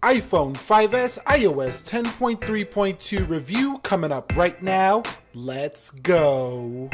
iPhone 5S iOS 10.3.2 review coming up right now. Let's go.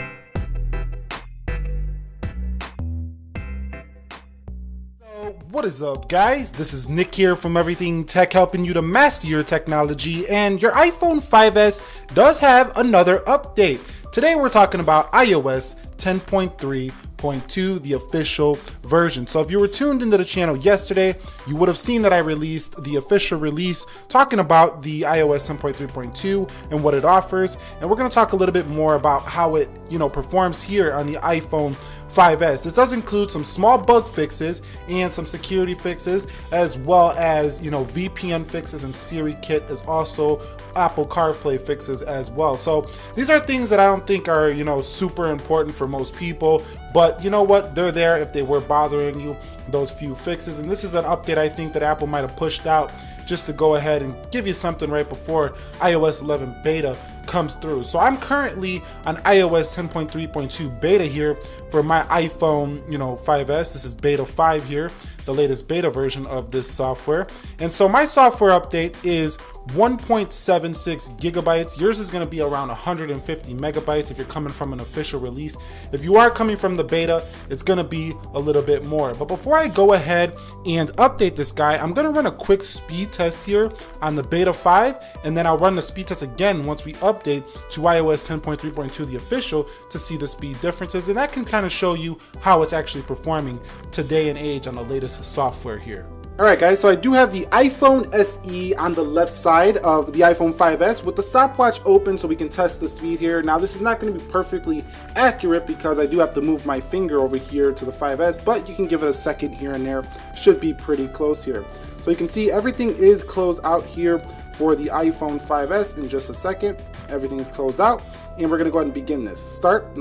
What is up, guys? This is Nick here from Everything Tech, helping you to master your technology, and your iPhone 5S does have another update. Today we're talking about iOS 10.3.2, the official version. So if you were tuned into the channel yesterday, you would have seen that I released the official release talking about the iOS 10.3.2 and what it offers. And we're going to talk a little bit more about how it, performs here on the iPhone 5S. This does include some small bug fixes and some security fixes, as well as, VPN fixes, and Siri kit is also Apple CarPlay fixes as well. So these are things that I don't think are, super important for most people, but you know what? They're there if they were bothering you, those few fixes. And this is an update I think that Apple might have pushed out just to go ahead and give you something right before iOS 11 beta comes through. So I'm currently on iOS 10.3.2 beta here for my iPhone 5S. This is beta 5 here, the latest beta version of this software. And so my software update is 1.76 gigabytes. Yours is going to be around 150 megabytes if you're coming from an official release. If you are coming from the beta, it's going to be a little bit more. But before I go ahead and update this guy, I'm going to run a quick speed test here on the beta 5, and then I'll run the speed test again once we update to iOS 10.3.2, the official, to see the speed differences, and that can kind of show you how it's actually performing today and age on the latest software here. Alright guys, so I do have the iPhone SE on the left side of the iPhone 5S with the stopwatch open so we can test the speed here. Now this is not going to be perfectly accurate because I do have to move my finger over here to the 5S, but you can give it a second here and there. Should be pretty close here. So you can see everything is closed out here for the iPhone 5S in just a second. Everything is closed out, and we're going to go ahead and begin this. Start.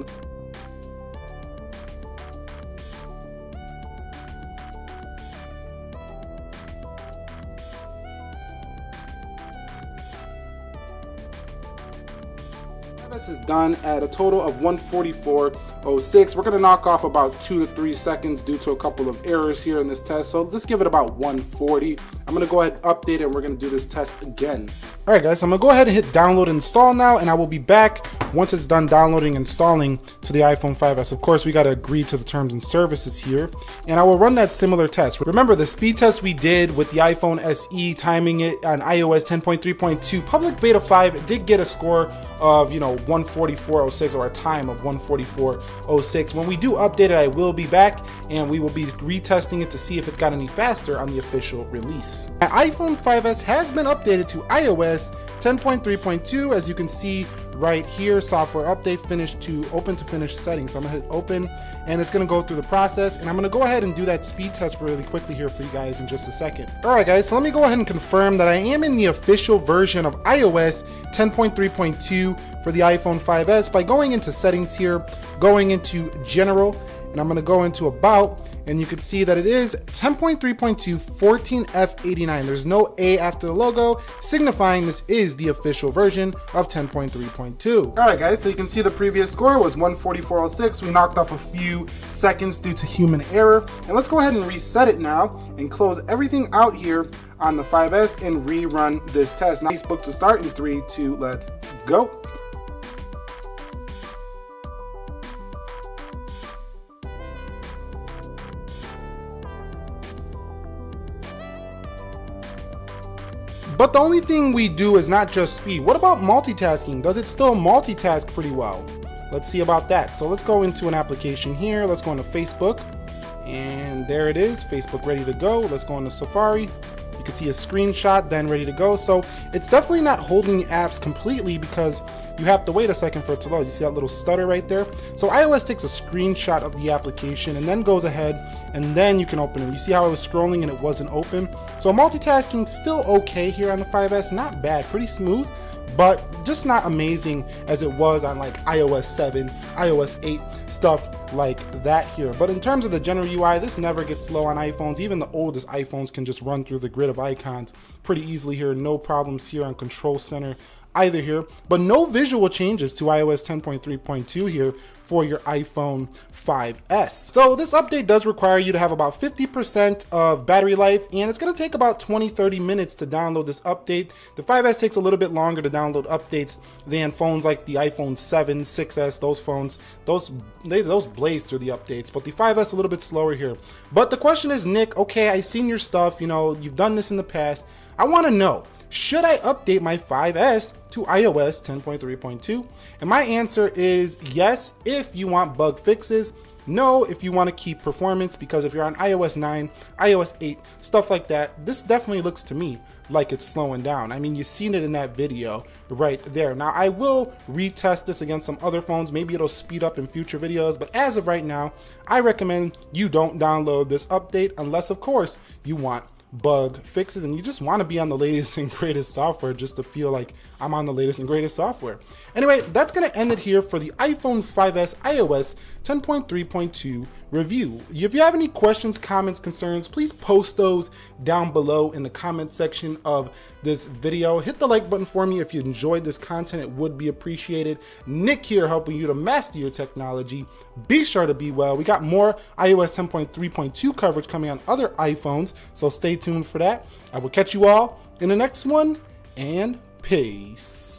This is done at a total of 144.06. We're going to knock off about 2 to 3 seconds due to a couple of errors here in this test. So let's give it about 140. I'm going to go ahead and update it, and we're going to do this test again. All right, guys, so I'm going to go ahead and hit download and install now, and I will be back once it's done downloading and installing to the iPhone 5S. Of course, we got to agree to the terms and services here, and I will run that similar test. Remember, the speed test we did with the iPhone SE, timing it on iOS 10.3.2 public beta 5, it did get a score of 144.06, or a time of 144.06. When we do update it, I will be back, and we will be retesting it to see if it's got any faster on the official release. My iPhone 5S has been updated to iOS 10.3.2, as you can see right here. Software update, finished to open to finish settings. So I'm gonna hit open, and it's gonna go through the process, and I'm gonna go ahead and do that speed test really quickly here for you guys in just a second. All right, guys, so let me go ahead and confirm that I am in the official version of iOS 10.3.2 for the iPhone 5S by going into settings here, going into general, and I'm going to go into about, and you can see that it is 10.3.2 14F89. There's no A after the logo, signifying this is the official version of 10.3.2. All right, guys, so you can see the previous score was 144.06. We knocked off a few seconds due to human error, and let's go ahead and reset it now and close everything out here on the 5S and rerun this test. Now, Facebook to start in 3, 2, let's go. But the only thing we do is not just speed. What about multitasking? Does it still multitask pretty well? Let's see about that. So let's go into an application here. Let's go into Facebook, and there it is, Facebook ready to go. Let's go into Safari. You can see a screenshot, then ready to go. So it's definitely not holding the apps completely because you have to wait a second for it to load. You see that little stutter right there? So iOS takes a screenshot of the application and then goes ahead, and then you can open it. You see how I was scrolling and it wasn't open? So multitasking still okay here on the 5S, not bad, pretty smooth, but just not amazing as it was on like iOS 7, iOS 8, stuff like that here. But in terms of the general UI, this never gets slow on iPhones. Even the oldest iPhones can just run through the grid of icons pretty easily here. No problems here on Control Center either here, but no visual changes to iOS 10.3.2 here for your iPhone 5S. So this update does require you to have about 50% of battery life, and it's gonna take about 20-30 minutes to download this update. The 5S takes a little bit longer to download updates than phones like the iPhone 7, 6S, those phones, those blaze through the updates, but the 5S a little bit slower here. But the question is, Nick, okay, I've seen your stuff, you know, you've done this in the past. I wanna know, should I update my 5S to iOS 10.3.2? And my answer is yes, if you want bug fixes. No, if you want to keep performance, because if you're on iOS 9, iOS 8, stuff like that, this definitely looks to me like it's slowing down. I mean, you've seen it in that video right there. Now, I will retest this against some other phones. Maybe it'll speed up in future videos, but as of right now, I recommend you don't download this update unless, of course, you want bug fixes and you just want to be on the latest and greatest software just to feel like I'm on the latest and greatest software. Anyway, that's going to end it here for the iPhone 5S iOS 10.3.2 review. If you have any questions, comments, concerns, please post those down below in the comment section of this video. Hit the like button for me if you enjoyed this content. It would be appreciated. Nick here helping you to master your technology. Be sure to be well. We got more iOS 10.3.2 coverage coming on other iPhones, so stay tuned for that. I will catch you all in the next one, and peace.